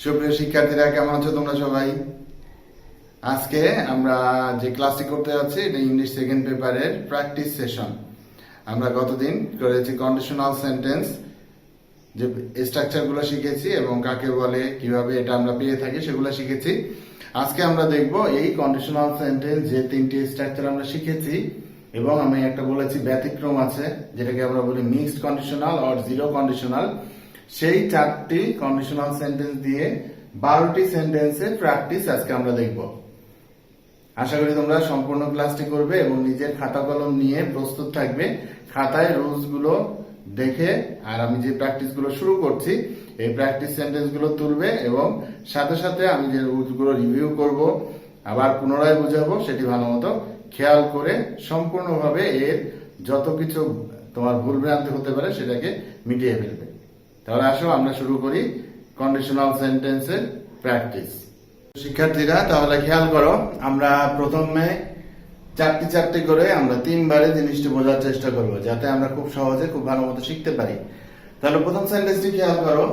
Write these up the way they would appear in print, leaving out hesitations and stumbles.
সুপ্রিয় শিক্ষার্থীরা, কেমন আছো তোমরা সবাই? আজকে আমরা যে ক্লাসটি করতে যাচ্ছি এটা ইংলিশ সেকেন্ড পেপারের প্র্যাকটিস সেশন। আমরা গতদিন করেছি কন্ডিশনাল সেন্টেন্স, যে স্ট্রাকচারগুলো শিখেছি এবং কাকে বলে, কিভাবে এটা আমরা পেয়ে থাকি সেগুলো শিখেছি। আজকে আমরা দেখব এই কন্ডিশনাল সেন্টেন্স যে তিনটি স্ট্রাকচার আমরা শিখেছি, এবং আমি একটা বলেছি ব্যতিক্রম আছে যেটাকে আমরা বলি mixed conditional or zero conditional. সেই চারটি কন্ডিশনাল সেন্টেন্স দিয়ে 12টি সেন্টেন্সের প্র্যাকটিস আজকে আমরা দেখব। আশা করি তোমরা সম্পূর্ণ ক্লাসটি করবে এবং নিজের খাতা কলম নিয়ে প্রস্তুত থাকবে, খাতায় রুলস গুলো দেখে। আর আমি যে প্র্যাকটিস গুলো শুরু করছি এই প্র্যাকটিস সেন্টেন্স গুলো তুলবে এবং সাথে সাথে আমি যে রুলস গুলো রিভিউ করব, আবার পুনরায় বুঝাবো, সেটি ভালো মতো খেয়াল করে সম্পূর্ণভাবে এর যত কিছু তোমার ভুল ভ্রান্তি হতে পারে সেটাকে মিটিয়ে ফেলবে। তাহলে আসো আমরা শুরু করি কন্ডিশনাল সেন্টেন্সের প্র্যাকটিস। শিক্ষার্থীরা তাহলে খেয়াল করো, আমরা প্রথমে চারটি করে আমরা 3বারে জিনিসটি বোঝার চেষ্টা করব, যাতে আমরা খুব সহজে খুব ভালো মতো শিখতে পারি। তাহলে প্রথম সেন্টেন্সটি খেয়াল করো,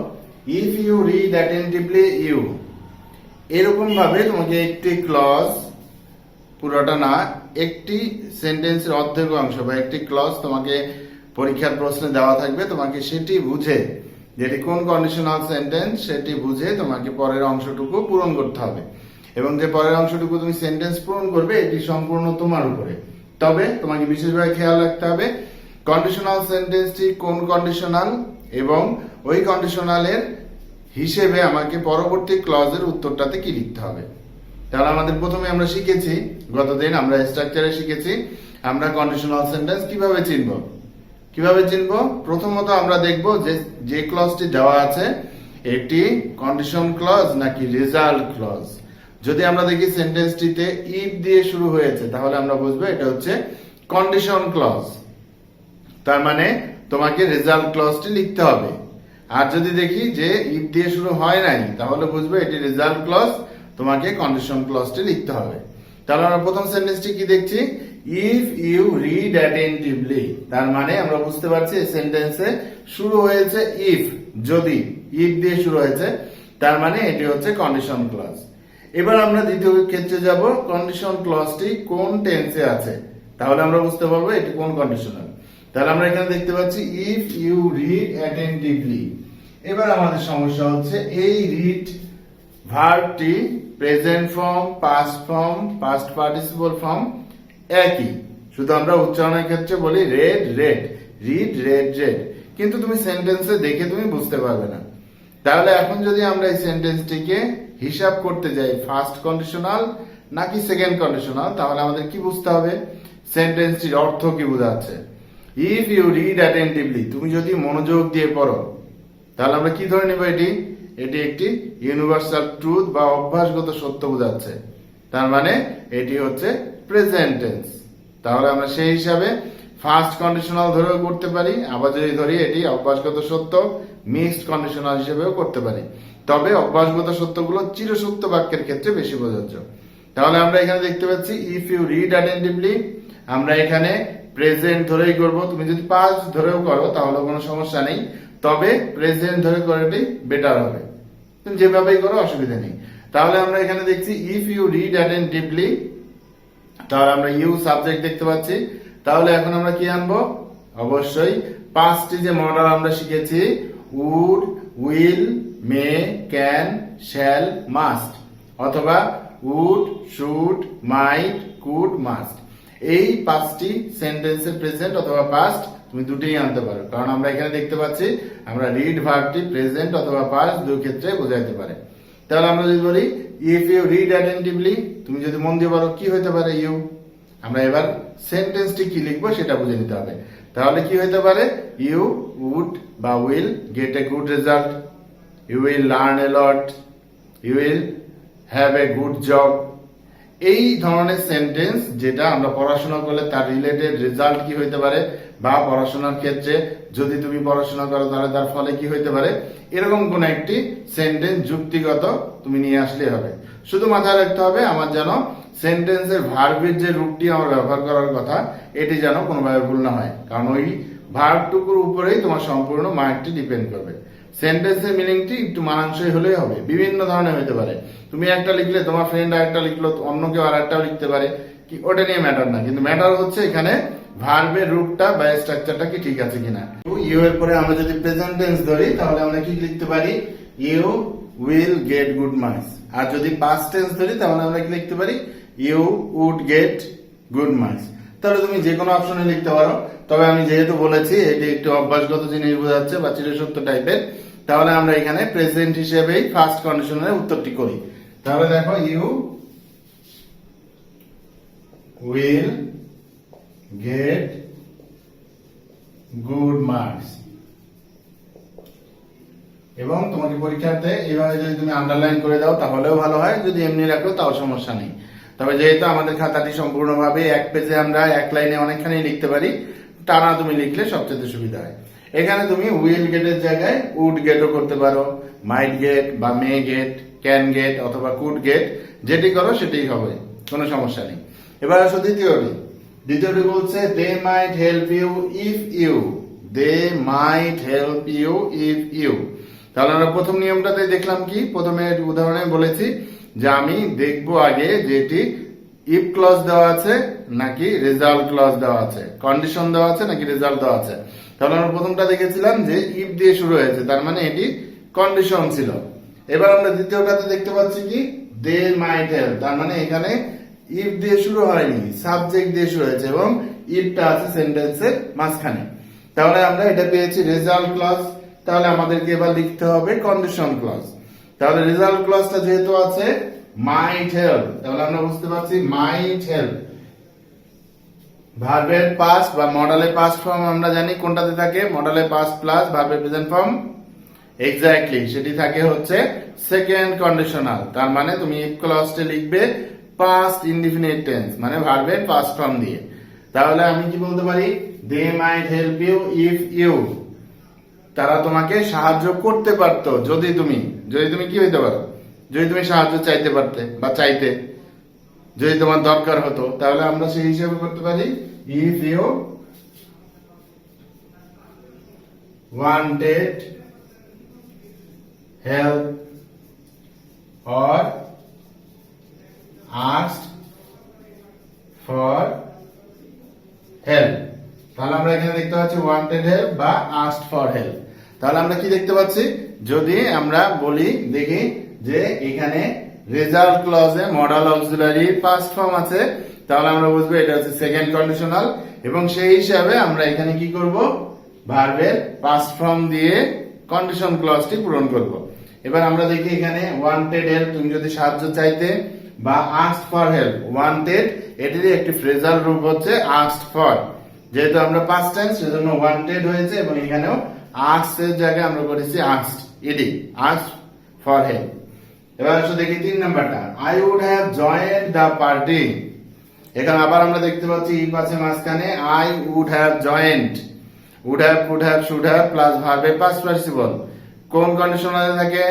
if you read attentively you. এরকম ভাবে তোমাকে একটি ক্লজ, পুরোটা না, একটি সেন্টেন্সের অর্ধেক অংশ বা একটি ক্লজ তোমাকে পরীক্ষার প্রশ্নে দেওয়া থাকবে। তোমাকে সেটি বুঝে, যেটি কোন কন্ডিশনাল সেন্টেন্স সেটি বুঝে তোমাকে পরের অংশটুকু পূরণ করতে হবে, এবং যে পরের অংশটুকু তুমি সেন্টেন্স পূরণ করবে এটি সম্পূর্ণ তোমার উপরে। তবে তোমাকে বিশেষভাবে খেয়াল রাখতে হবে কন্ডিশনাল সেন্টেন্সটি কোন কন্ডিশনাল, এবং ওই কন্ডিশনালের হিসেবে আমাকে পরবর্তী ক্লজের উত্তরটাতে কি লিখতে হবে। তাহলে আমাদের প্রথমে আমরা শিখেছি, গতদিন আমরা স্ট্রাকচারে শিখেছি আমরা কন্ডিশনাল সেন্টেন্স কিভাবে চিনব। প্রথমত আমরা দেখব যে ক্লজটি দেওয়া আছে এটি কন্ডিশন ক্লজ নাকি রেজাল্ট ক্লজ। যদি আমরা দেখি সেন্টেন্সটিতে ইফ দিয়ে শুরু হয়েছে তাহলে আমরা বুঝবো এটা হচ্ছে কন্ডিশন ক্লজ, তার মানে তোমাকে রেজাল্ট ক্লজটি লিখতে হবে। আর যদি দেখি যে ইফ দিয়ে শুরু হয় নাই তাহলে বুঝবো এটি রেজাল্ট ক্লজ, তোমাকে কন্ডিশন ক্লজটি লিখতে হবে। তাহলে আমরা প্রথম সেন্টেন্সটি কি দেখছি, ইফ ইউ রিড অ্যাটেন্টিভলি। তার মানে আমরা বুঝতে পারছি এই সেন্টেন্সে শুরু হয়েছে ইফ, যদি ইফ দিয়ে শুরু হয়েছে তার মানে এটি হচ্ছে কন্ডিশন ক্লজ। এবার আমরা দ্বিতীয় ক্ষেত্রে যাব, কন্ডিশন ক্লজটি কোন টেন্সে আছে, তাহলে আমরা বুঝতে পারবো এটি কোন কন্ডিশনাল। তাহলে আমরা এখানে দেখতে পাচ্ছি ইফ ইউ রিড অ্যাটেন্টিভলি। এবার আমাদের সমস্যা হচ্ছে এই রিড ভার্বটি present form, past form, past participle form একই, শুধু আমরা উচ্চারণের ক্ষেত্রে বলি read read, read read read, কিন্তু তুমি সেন্টেন্সে দেখে তুমি বুঝতে পারবে না। তাহলে এখন যদি আমরা এই সেন্টেন্সটিকে হিসাব করতে যাই ফার্স্ট কন্ডিশনাল নাকি সেকেন্ড কন্ডিশনাল, তাহলে আমাদের কি বুঝতে হবে, সেন্টেন্সটির অর্থ কি বোঝাচ্ছে। ইফ ইউ রিড অ্যাটেন্টিভলি, তুমি যদি মনোযোগ দিয়ে পড়ো, তাহলে আমরা কি ধরে নিব, এটি একটি ইউনিভার্সাল ট্রুথ বা অভ্যাসগত সত্য বোঝাচ্ছে, তার মানে এটি হচ্ছে প্রেজেন্ট টেন্স। তাহলে আমরা সেই হিসাবে ফার্স্ট কন্ডিশনাল ধরেও করতে পারি, আবার যদি ধরি এটি অভ্যাসগত সত্য, মিক্সড কন্ডিশনাল হিসেবেও করতে পারি। তবে অভ্যাসগত সত্যগুলো চিরসত্য বাক্যের ক্ষেত্রে বেশি প্রযোজ্য। তাহলে আমরা এখানে দেখতে পাচ্ছি ইফ ইউ রিড অ্যাটেন্টিভলি, আমরা এখানে প্রেজেন্ট ধরেই করব। তুমি যদি পাস্ট ধরেও করো তাহলে কোনো সমস্যা নেই, তবে প্রেজেন্ট ধরে করাটাই বেটার হবে। তুমি যেভাবেই করো অসুবিধা নেই। তাহলে আমরা এখানে দেখছি ইফ ইউ রিড অ্যাটেন্টিভলি, তাহলে আমরা ইউ সাবজেক্ট দেখতে পাচ্ছি। তাহলে এখন আমরা কি আনবো, অবশ্যই পাঁচটি যে মডেল আমরা শিখেছি, would, will, may, can, shall, must, অথবা would, should, might, could, must. এই 5টি সেন্টেন্সের প্রেজেন্ট অথবা পাস্ট তুমি দুটোই আনতে পারো, কারণ আমরা এখানে দেখতে পাচ্ছি আমরা রিড ভার্বটি প্রেজেন্ট অথবা পাস্ট দুই ক্ষেত্রে বোঝাইতে পারে। তাহলে আমরা যদি বলি ইফ ইউ রিড অ্যাটেন্টিভলি, তুমি যদি মন দিয়ে বলো কি হইতে পারে ইউ, আমরা এবার সেন্টেন্সটি কি লিখবো সেটা বুঝে নিতে হবে। তাহলে কি হইতে পারে, ইউ উড বা will get a good result, you will learn a lot, you will have a good job. এই ধরনের সেন্টেন্স যেটা আমরা পড়াশোনা করলে তার রিলেটেড রেজাল্ট কি হইতে পারে, বা পড়াশোনার ক্ষেত্রে যদি তুমি পড়াশোনা করো তাহলে তার ফলে কি হইতে পারে, এরকম কোন একটি সেন্টেন্স যুক্তিগত তুমি নিয়ে আসলে হবে। শুধু মাথায় রাখতে হবে আমার যেন সেন্টেন্সের ভার্বের যে রূপটি আমার ব্যবহার করার কথা এটি যেন কোনোভাবে ভুল না হয়, কারণ ওই ভার্বটুকুর উপরেই তোমার সম্পূর্ণ মার্কটি ডিপেন্ড করবে। সেন্টেন্সের মিনিংটি একটু মানানসই হলেই হবে, বিভিন্ন ধরনের হতে পারে। তুমি একটা লিখলে তোমার ফ্রেন্ড আরেকটা লিখলো, অন্য কেউ আরেকটাও লিখতে পারে, কি ওটা নিয়ে ম্যাটার না, কিন্তু ম্যাটার হচ্ছে এখানে ভার্বের রূপটা বা স্ট্রাকচারটা কি ঠিক আছে কিনা। ইউ এর পরে আমরা যদি প্রেজেন্ট টেন্স ধরি তাহলে আমরা কি লিখতে পারি, you will get good marks. আর যদি পাস্ট টেন্স ধরি তাহলে আমরা কি লিখতে পারি, you would get good marks. তাহলে তুমি যে কোনো অপশনে লিখতে পারো, তবে আমি যেহেতু বলেছি এটি একটু অভ্যাসগত জিনিস বোঝাচ্ছে বা চিরসত্য টাইপের, তাহলে আমরা এখানে প্রেজেন্ট হিসেবেই ফার্স্ট কন্ডিশনের উত্তরটি করি। তাহলে দেখো, you will get good marks. এবং তোমাকে পরীক্ষাতে এইভাবে যদি তুমি আন্ডারলাইন করে দাও তাহলেও ভালো হয়, যদি এমনি রাখো তাও সমস্যা নেই। তবে যেহেতু আমাদের খাতাটি সম্পূর্ণভাবে এক পেজে, আমরা এক লাইনে অনেকখানি লিখতে পারি, টানা তুমি লিখলে সবচেয়ে সুবিধা হয়। এখানে তুমি উইল গেটের জায়গায় উড গেটও করতে পারো, মাইট গেট বা মে গেট, ক্যান গেট অথবা কুড গেট, যেটি করো সেটাই হবে, কোনো সমস্যা নেই। এবার আসো দ্বিতীয়টি বলছে they might help you if you, they might help you if you. তাহলে আমরা প্রথম নিয়মটাতে দেখলাম কি, প্রথমে উদাহরণে বলেছি যে আমি দেখবো আগে যে এটি ইফ ক্লজ দেওয়া আছে নাকি রেজাল্ট ক্লজ দেওয়া আছে, কন্ডিশন দেওয়া আছে নাকি রেজাল্ট দেওয়া আছে। তাহলে আমরা প্রথমটা দেখেছিলাম যে ইফ দিয়ে শুরু হয়েছে, তার মানে এটি কন্ডিশন ছিল। এবার আমরা দ্বিতীয়টাতে দেখতে পাচ্ছি কি, দে মাইট হেল্প, তার মানে এখানে ইফ দিয়ে শুরু হয়নি, সাবজেক্ট দিয়ে শুরু হয়েছে এবং ইফটা আছে সেন্টেন্সের মাঝখানে। তাহলে আমরা এটা পেয়েছি রেজাল্ট ক্লজ। তাহলে আমাদেরকে এবার লিখতে হবে কন্ডিশন ক্লজ। তাহলে রেজাল্ট ক্লজটা যেহেতু আছে মাইট হেল্প, তাহলে আমরা বুঝতে পারছি মাইট হেল্প ভার্বের পাস্ট বা মডেলের পাস্ট ফর্ম আমরা জানি কোনটাতে থাকে, মডেলের পাস্ট প্লাস ভার্বের প্রেজেন্ট ফর্ম। এক্স্যাক্টলি, সেটি থাকে হচ্ছে সেকেন্ড কন্ডিশনাল। তার মানে তুমি ইফ ক্লজটা লিখবে পাস্ট ইনডিফিনিট টেন্স, মানে ভার্বের পাস্ট ফর্ম দিয়ে। তাহলে আমি কি বলতে পারি, they might help you if you, তারা তোমাকে সাহায্য করতে পারতো যদি তুমি কি হইতে পারো, যদি তুমি সাহায্য চাইতে পারতে বা চাইতে, যদি তোমার দরকার হতো, তাহলে আমরা সেই হিসেবে করতে পারি if you wanted help or asked for help। তাহলে আমরা এখানে দেখতে পাচ্ছি ওয়ান্টেড হেল্প বা asked for help। তাহলে আমরা কি দেখতে পাচ্ছি, যদি আমরা বলি দেখি যে এখানে রেজাল্ট ক্লজে মডেল অক্সিলারি পাস্ট ফর্ম আছে, তাহলে আমরা বুঝবো এটা হচ্ছে সেকেন্ড কন্ডিশনাল, এবং সেই হিসাবে আমরা এখানে কি করব, ভার্বের পাস্ট ফর্ম দিয়ে কন্ডিশন ক্লজটি পূরণ করব। এবার আমরা দেখি এখানে ওয়ান্টেড হেল্প, তুমি যদি সাহায্য চাইতে, বা asked for help, wanted এটির একটি ফ্রেজাল রূপ হচ্ছে asked for। যেহেতু আমরা পাস্ট টেন্স সেজন্য wanted হয়েছে, এবং এখানেও asked এর জায়গায় আমরা করেছি asked, এটি asked for help। এবার আসলে দেখি 3 নাম্বারটা, I would have joined the party। এখানে আবার আমরা দেখতে পাচ্ছি ইফ আছে মাঝখানে, I would have joined, would have, could have, should have plus ভার্বের পাস্ট পার্টিসিপল। কোন কন্ডিশনালে থাকে?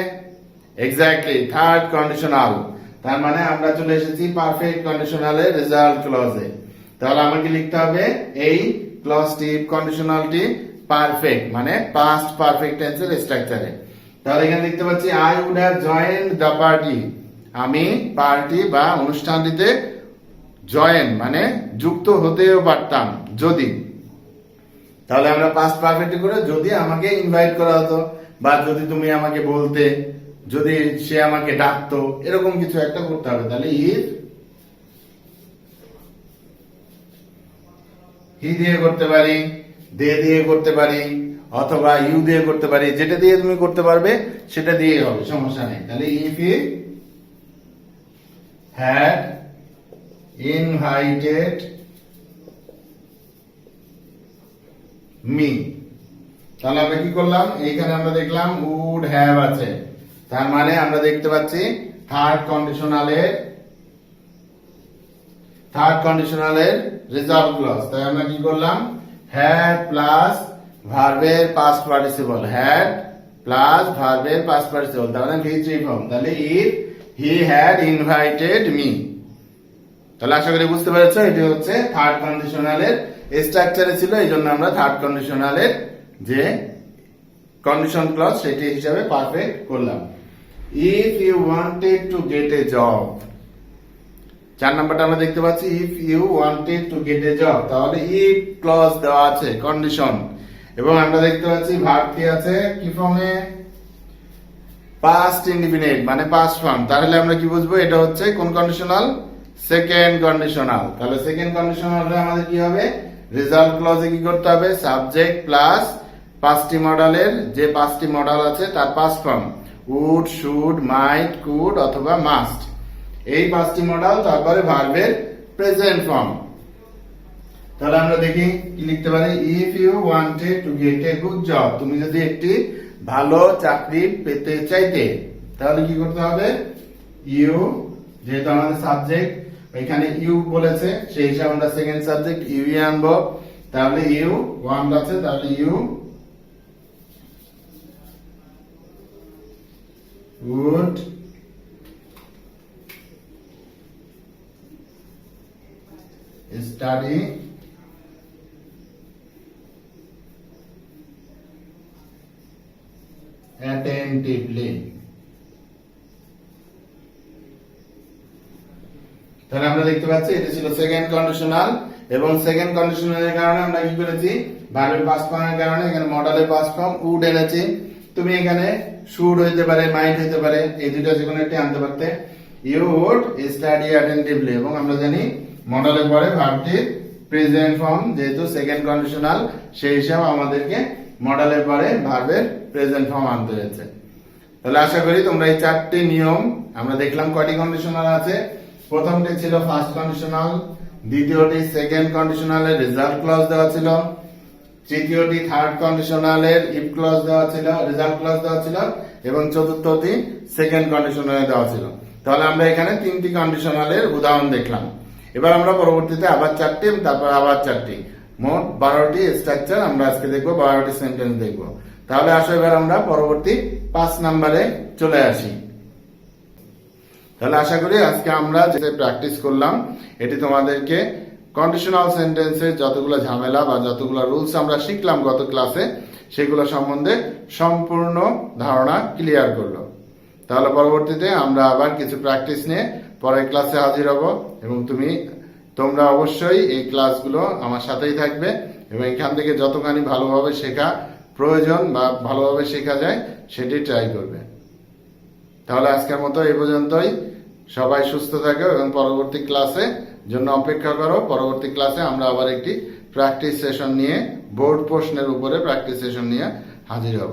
Exactly third conditional. তার মানে আমরা চলে এসেছি পারফেক্ট কন্ডিশনালে রেজাল্ট ক্লজে। তাহলে আমাকে লিখতে হবে এই ক্লজটি, কন্ডিশনালটি পারফেক্ট, মানে পাস্ট পারফেক্ট টেন্সের স্ট্রাকচারে। তাহলে এখানে দেখতে পাচ্ছি I would have joined the party, আমি পার্টি বা অনুষ্ঠানটিতে জয়েন মানে যুক্ত হতেও পারতাম যদি। তাহলে আমরা পাস্ট পারফেক্ট করে যদি আমাকে ইনভাইট করা হতো, বা যদি তুমি আমাকে বলতে, যদি সে আমাকে ডাকতো, এরকম কিছু একটা করতে হবে। তাহলে ইফ হি দিয়ে করতে পারি, দে দিয়ে করতে পারি, অথবা ইউ দিয়ে করতে পারি, যেটা দিয়ে তুমি করতে পারবে সেটা দিয়ে হবে, সমস্যা নেই। তাহলে if he had invited me, তাহলে আমরা কি করলাম, এইখানে আমরা দেখলাম উড হ্যাভ আছে, তার মানে আমরা দেখতে পাচ্ছি থার্ড কন্ডিশনালের রেজাল্ট ক্লজ। তাই আমরা কি করলাম, হ্যাড প্লাস ভার্বের পাস্ট পার্টিসিপল, হ্যাড প্লাস ভার্বের পাস্ট পার্টিসিপল, তাহলে ভি3 ফর্ম। তাহলে if he had invited me. তাহলে আশা করি বুঝতে পেরেছো, এটি হচ্ছে থার্ড কন্ডিশনালের স্ট্রাকচারে ছিল, এই জন্য আমরা থার্ড কন্ডিশনালের যে কন্ডিশন ক্লজ সেটি হিসাবে পারফেক্ট করলাম। If you wanted to get a job, 4 নাম্বারটা আমরা দেখতে পাচ্ছি if you wanted to get a job, তাহলে ইফ ক্লজ দেওয়া আছে কন্ডিশন, এবং আমরা দেখতে পাচ্ছি ভার্ব কি আছে কি ফর্মে, পাস্ট ইনডিফিনিট মানে পাস্ট ফর্ম। তাহলে আমরা কি বুঝবো এটা হচ্ছে কোন কন্ডিশনাল, সেকেন্ড কন্ডিশনাল। তাহলে সেকেন্ড কন্ডিশনালে আমাদের কি হবে, রেজাল্ট ক্লজে কি করতে হবে, সাবজেক্ট প্লাস পাঁচটি মডেলের যে 5টি মডেল আছে তার past form, would, should, might, could অথবা মাস্ট, এই 5টি মডেল, তারপরে ভার্বের প্রেজেন্ট ফর্ম। তাহলে আমরা দেখি কি লিখতে পারি, if you wanted to get a good job, তুমি যদি একটি ভালো চাকরি পেতে চাইতে, তাহলে কি করতে হবে, ইউ, যেহেতু আমাদের সাবজেক্ট এখানে ইউ বলেছে সেই হিসাবে আমরা সেকেন্ড সাবজেক্ট ইউ আনবো। তাহলে ইউ ওয়ান্ট আছে, তাহলে ইউ would study attentively। তাহলে আমরা দেখতে পাচ্ছি এটা ছিল সেকেন্ড কন্ডিশনাল, এবং সেকেন্ড কন্ডিশনালের কারণে আমরা কি করেছি, ভার্বের পাস্ট ফর্মের কারণে এখানে মডেলের পাস্ট ফর্ম উড এনেছি। তুমি এখানে শুড হইতে পারে, মাইট হইতে পারে, এই দুটো যে কোনো একটি আনতে পারতে। ইউ উড স্টাডি অ্যাটেন্টিভলি, এবং আমরা জানি মডেলের পরে ভার্বটির প্রেজেন্ট ফর্ম, যেহেতু সেকেন্ড কন্ডিশনাল সেই হিসাবে আমাদেরকে মডেলের পরে ভার্বের প্রেজেন্ট ফর্ম আনতে হয়েছে। তাহলে আশা করি তোমরা এই 4টি নিয়ম আমরা দেখলাম কয়টি কন্ডিশনাল আছে। প্রথমটি ছিল ফার্স্ট কন্ডিশনাল, দ্বিতীয়টি সেকেন্ড কন্ডিশনালের রেজাল্ট ক্লজ দেওয়া ছিল, তৃতীয়টি থার্ড কন্ডিশনালের ইফ ক্লজ দেওয়া ছিল, রেজাল্ট ক্লজ দেওয়া ছিল, এবং চতুর্থটি সেকেন্ড কন্ডিশনালে দেওয়া ছিল। তাহলে আমরা এখানে 3টি কন্ডিশনালের উদাহরণ দেখলাম। এবার আমরা পরবর্তীতে আবার 4টি, তারপর আবার 4টি, মোট 12টি স্ট্রাকচার আমরা আজকে দেখবো, 12টি সেন্টেন্স দেখবো। তাহলে আসো এবার আমরা পরবর্তী 5 নাম্বারে চলে আসি। তাহলে আশা করি আজকে আমরা যে প্র্যাকটিস করলাম এটি তোমাদেরকে কন্ডিশনাল সেন্টেন্সের যতগুলো ঝামেলা বা যতগুলো রুলস আমরা শিখলাম গত ক্লাসে সেগুলো সম্বন্ধে সম্পূর্ণ ধারণা ক্লিয়ার করলো। তাহলে পরবর্তীতে আমরা আবার কিছু প্র্যাকটিস নিয়ে পরের ক্লাসে হাজির হব, এবং তোমরা অবশ্যই এই ক্লাসগুলো আমার সাথেই থাকবে, এবং এখান থেকে যতখানি ভালোভাবে শেখা প্রয়োজন বা ভালোভাবে শেখা যায় সেটি ট্রাই করবে। তাহলে আজকের মতো এই পর্যন্তই, সবাই সুস্থ থাকো এবং পরবর্তী ক্লাসে জন্য অপেক্ষা করো। পরবর্তী ক্লাসে আমরা আবার একটি প্র্যাকটিস সেশন নিয়ে, বোর্ড প্রশ্নের উপরে প্র্যাকটিস সেশন নিয়ে হাজির হব।